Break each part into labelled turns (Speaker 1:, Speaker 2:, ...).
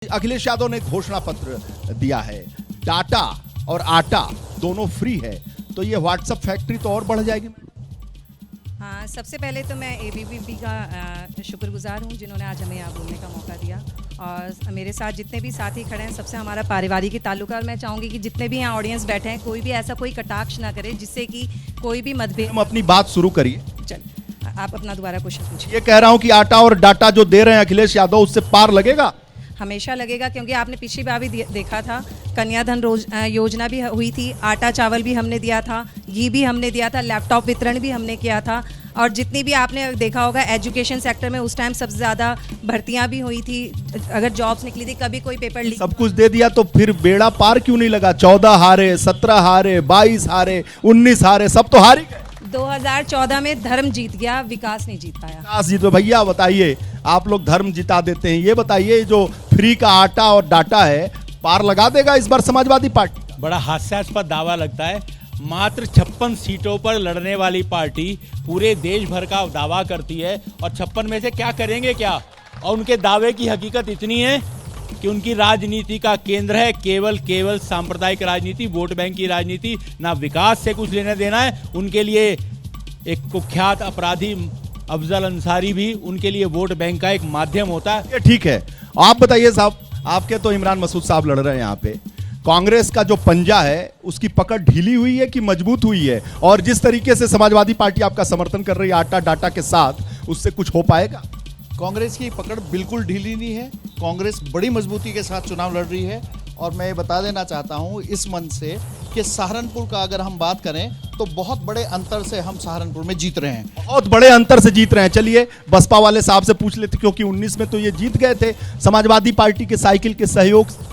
Speaker 1: अखिलेश यादव ने घोषणा पत्र दिया है, डाटा और आटा दोनों फ्री है, तो ये व्हाट्सएप फैक्ट्री तो और बढ़ जाएगी।
Speaker 2: हाँ, सबसे पहले तो मैं एबीवीपी का शुक्रगुजार हूँ जिन्होंने आज हमें यहाँ बोलने का मौका दिया। और मेरे साथ जितने भी साथी खड़े हैं सबसे हमारा पारिवारिक ताल्लुक है। और मैं चाहूँगी कि जितने भी यहाँ ऑडियंस बैठे हैं कोई भी ऐसा कोई कटाक्ष ना करे जिससे कि कोई भी मतभेद।
Speaker 1: हम अपनी बात शुरू करिए।
Speaker 2: चल आप अपना दोबारा क्वेश्चन पूछिए।
Speaker 1: ये कह रहा हूँ कि आटा और डाटा जो दे रहे हैं अखिलेश यादव, उससे पार लगेगा?
Speaker 2: हमेशा लगेगा, क्योंकि आपने पिछली बार भी देखा था, कन्याधन योजना भी हुई थी, आटा चावल भी हमने दिया था, घी भी हमने दिया था, लैपटॉप वितरण भी हमने किया था। और जितनी भी आपने देखा होगा एजुकेशन सेक्टर में उस टाइम सबसे ज़्यादा भर्तियां भी हुई थी, अगर जॉब्स निकली थी, कभी कोई पेपर लीक।
Speaker 1: सब कुछ दे दिया तो फिर बेड़ा पार क्यों नहीं लगा? 14 हारे, 17 हारे, 22 हारे, 19 हारे, सब तो हार ही गए।
Speaker 2: 2014 में धर्म जीत गया, विकास नहीं जीत पाया।
Speaker 1: विकास जी तो भैया बताइए, आप लोग धर्म जिता देते हैं, ये बताइए जो फ्री का आटा और डाटा है पार लगा देगा इस बार समाजवादी पार्टी?
Speaker 3: बड़ा हास्यास्पद दावा लगता है। मात्र 56 सीटों पर लड़ने वाली पार्टी पूरे देश भर का दावा करती है और 56 में से क्या करेंगे क्या? और उनके दावे की हकीकत इतनी है कि उनकी राजनीति का केंद्र है केवल सांप्रदायिक राजनीति, वोट बैंक की राजनीति, ना विकास से कुछ लेना देना है। उनके लिए एक कुख्यात अपराधी अफजल अंसारी भी उनके लिए वोट बैंक का एक माध्यम होता है।
Speaker 1: ये ठीक है। आप बताइए साहब, आपके तो इमरान मसूद साहब लड़ रहे हैं यहाँ पे, कांग्रेस का जो पंजा है उसकी पकड़ ढीली हुई है कि मजबूत हुई है? और जिस तरीके से समाजवादी पार्टी आपका समर्थन कर रही है आटा डाटा के साथ, उससे कुछ हो पाएगा?
Speaker 4: कांग्रेस की पकड़ बिल्कुल ढीली नहीं है। कांग्रेस बड़ी मजबूती के साथ चुनाव लड़ रही है। और मैं ये बता देना चाहता हूँ इस मंच से कि सहारनपुर का अगर हम बात करें तो बहुत बड़े अंतर से हम सहारनपुर में जीत रहे हैं।
Speaker 1: बहुत बड़े अंतर से जीत रहे हैं। चलिए बसपा वाले साहब से पूछ लेते, क्योंकि 19 में तो ये जीत गए थे समाजवादी पार्टी के साइकिल के सहयोग से।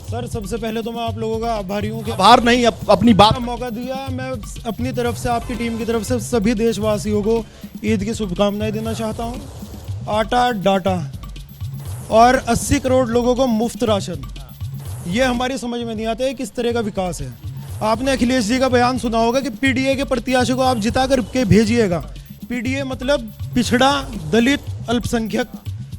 Speaker 5: सर सबसे पहले तो मैं आप लोगों का आभारी हूँ कि
Speaker 1: आभार नहीं, अपनी बात
Speaker 5: मौका दिया। मैं अपनी तरफ से, आपकी टीम की तरफ से सभी देशवासियों को ईद की शुभकामनाएं देना चाहता हूँ। आटा डाटा और 80 करोड़ लोगों को मुफ्त राशन, ये हमारी समझ में नहीं आता है किस तरह का विकास है। आपने अखिलेश जी का बयान सुना होगा कि पीडीए के प्रत्याशी को आप जिता कर के भेजिएगा। पीडीए मतलब पिछड़ा, दलित, अल्पसंख्यक।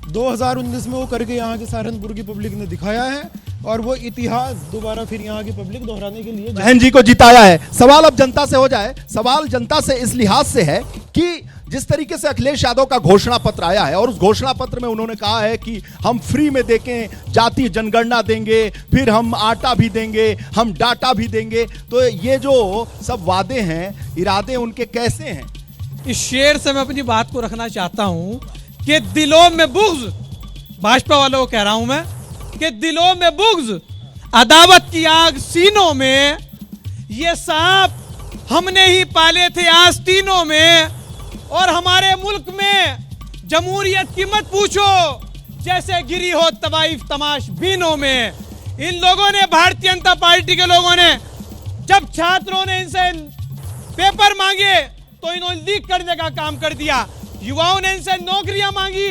Speaker 5: 2019 में वो करके यहाँ की सहारनपुर की पब्लिक ने दिखाया है और वो इतिहास दोबारा फिर यहाँ की पब्लिक दोहराने के लिए
Speaker 1: बहन जी को जिताया है। सवाल अब जनता से हो जाए। सवाल जनता से इस लिहाज से है कि जिस तरीके से अखिलेश यादव का घोषणा पत्र आया है और उस घोषणा पत्र में उन्होंने कहा है कि हम फ्री में देंगे, जातीय जनगणना देंगे, फिर हम आटा भी देंगे, हम डाटा भी देंगे, तो ये जो सब वादे हैं, इरादे उनके कैसे हैं?
Speaker 6: इस शेर से मैं अपनी बात को रखना चाहता हूं कि दिलों में बुग़्ज़, भाजपा वालों को कह रहा हूं मैं, कि दिलों में बुग़्ज़, अदावत की आग सीनों में, ये सांप हमने ही पाले थे आस्तीनों में। और हमारे मुल्क में जमहूरियत की मत पूछो, जैसे गिरी हो तवाइफ तमाशबीनों में। इन लोगों ने, भारतीय जनता पार्टी के लोगों ने, जब छात्रों ने इनसे पेपर मांगे तो इन्होंने लीक करने का काम कर दिया। युवाओं ने इनसे नौकरियां मांगी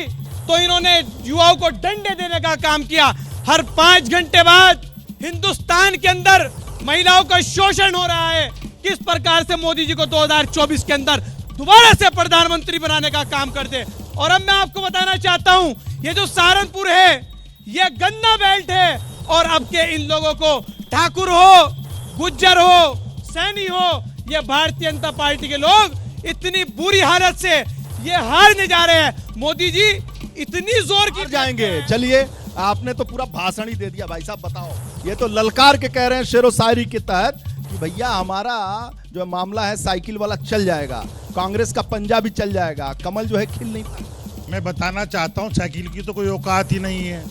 Speaker 6: तो इन्होंने युवाओं को डंडे देने का काम किया। हर 5 घंटे बाद हिंदुस्तान के अंदर महिलाओं का शोषण हो रहा है। किस प्रकार से मोदी जी को 2024 के अंदर दोबारा से प्रधानमंत्री बनाने का काम कर दे। और अब मैं आपको बताना चाहता हूं, ये जो सहारनपुर है ये गन्ना बेल्ट है। और अब के इन लोगों को ठाकुर हो, गुज्जर हो, सैनी हो, ये भारतीय जनता पार्टी के लोग इतनी बुरी हालत से ये हारने जा रहे हैं। मोदी जी इतनी जोर की
Speaker 1: जाएंगे। चलिए, आपने तो पूरा भाषण ही दे दिया भाई साहब। बताओ, ये तो ललकार के कह रहे हैं शेरो शायरी के तहत कि भैया हमारा जो मामला है साइकिल वाला चल जाएगा, कांग्रेस का पंजा भी चल जाएगा, कमल जो है खिल नहीं पाएगा।
Speaker 7: मैं बताना चाहता हूँ साइकिल की तो कोई औकात ही नहीं है।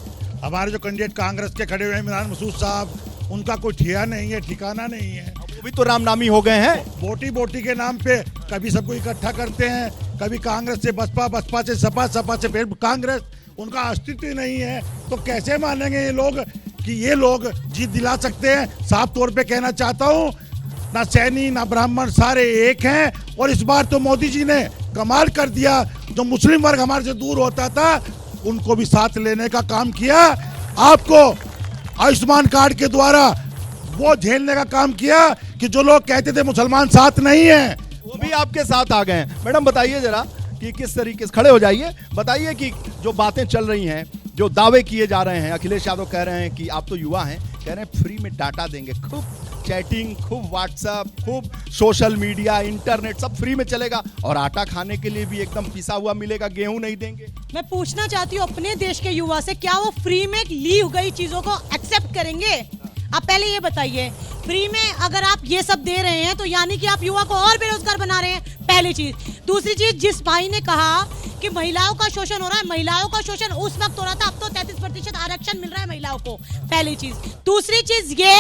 Speaker 7: हमारे जो कैंडिडेट कांग्रेस के खड़े हुए हैं इमरान मसूद साहब, उनका कोई ठिया नहीं है, ठिकाना नहीं है।
Speaker 1: वो भी तो रामनामी हो गए हैं।
Speaker 7: बोटी बोटी के नाम पे कभी सबको इकट्ठा करते हैं, कभी कांग्रेस से बसपा, बसपा से सपा, सपा से फिर कांग्रेस। उनका अस्तित्व ही नहीं है, तो कैसे मानेंगे ये लोग कि ये लोग जीत दिला सकते हैं? साफ तौर पे कहना चाहता हूँ, ना सैनी ना ब्राह्मण, सारे एक हैं। और इस बार तो मोदी जी ने कमाल कर दिया। जो मुस्लिम वर्ग हमारे से दूर होता था उनको भी साथ लेने का काम किया। आपको आयुष्मान कार्ड के द्वारा वो झेलने का काम किया कि जो लोग कहते थे मुसलमान साथ नहीं है,
Speaker 1: वो भी आपके साथ आ गए हैं। मैडम बताइए जरा कि किस तरीके से, खड़े हो जाइए, बताइए कि जो बातें चल रही हैं जो दावे किए जा रहे हैं, अखिलेश यादव कह रहे हैं कि आप तो युवा हैं, कह रहे हैं फ्री में डाटा देंगे, खूब चैटिंग, खूब व्हाट्सएप, खूब सोशल मीडिया, इंटरनेट सब फ्री में चलेगा और आटा खाने के लिए भी एकदम पिसा हुआ मिलेगा, गेहूं नहीं देंगे।
Speaker 8: मैं पूछना चाहती हूँ अपने देश के युवा से, क्या वो फ्री में ली गई चीजों को एक्सेप्ट करेंगे? आप पहले ये बताइए, फ्री में अगर आप ये सब दे रहे हैं तो यानी कि आप युवा को और बेरोजगार बना रहे हैं, पहली चीज। दूसरी चीज, जिस भाई ने कहा कि महिलाओं का शोषण हो रहा है, महिलाओं का शोषण उस वक्त हो रहा था, अब तो 33% आरक्षण मिल रहा है महिलाओं को, पहली चीज। दूसरी चीज ये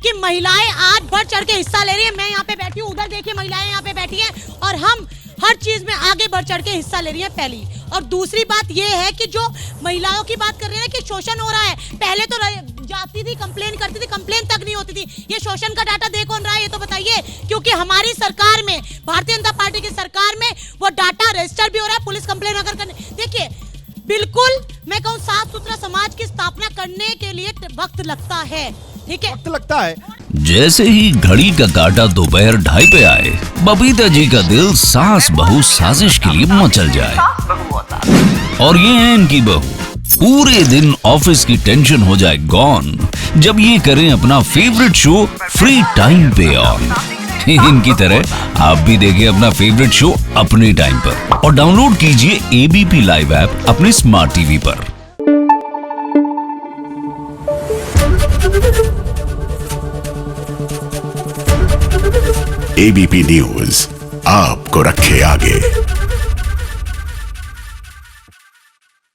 Speaker 8: कि महिलाएं आज बढ़ चढ़ के हिस्सा ले रही है। मैं यहाँ पे बैठी हूँ, उधर देखिए महिलाएं यहाँ पे बैठी हैं और हम हर चीज में आगे बढ़ चढ़ के हिस्सा ले रही है, पहली। और दूसरी बात ये है कि जो महिलाओं की बात कर रही है ना कि शोषण हो रहा है, पहले तो जाती थी, कंप्लेन करती थी, कंप्लेन तक नहीं होती थी। ये शोषण का डाटा दे कौन रहा है ये तो बताइए, क्योंकि हमारी सरकार में, भारतीय जनता पार्टी की सरकार में वो डाटा रजिस्टर भी हो रहा है। पुलिस कंप्लेन अगर करने, देखिए बिल्कुल मैं कहूँ साफ सुथरा समाज की स्थापना करने के लिए वक्त लगता है, ठीक है,
Speaker 1: वक्त लगता है।
Speaker 9: जैसे ही घड़ी का काटा दोपहर 2:30 पे आए, बबीता जी का दिल सास बहू साजिश के लिए मचल जाए। और ये है इनकी बहू, पूरे दिन ऑफिस की टेंशन हो जाए गॉन जब ये करें अपना फेवरेट शो फ्री टाइम पे ऑन। इनकी तरह आप भी देखिए अपना फेवरेट शो अपने टाइम पर और डाउनलोड कीजिए एबीपी लाइव ऐप अपने स्मार्ट टीवी पर।
Speaker 10: एबीपी न्यूज आपको रखे आगे।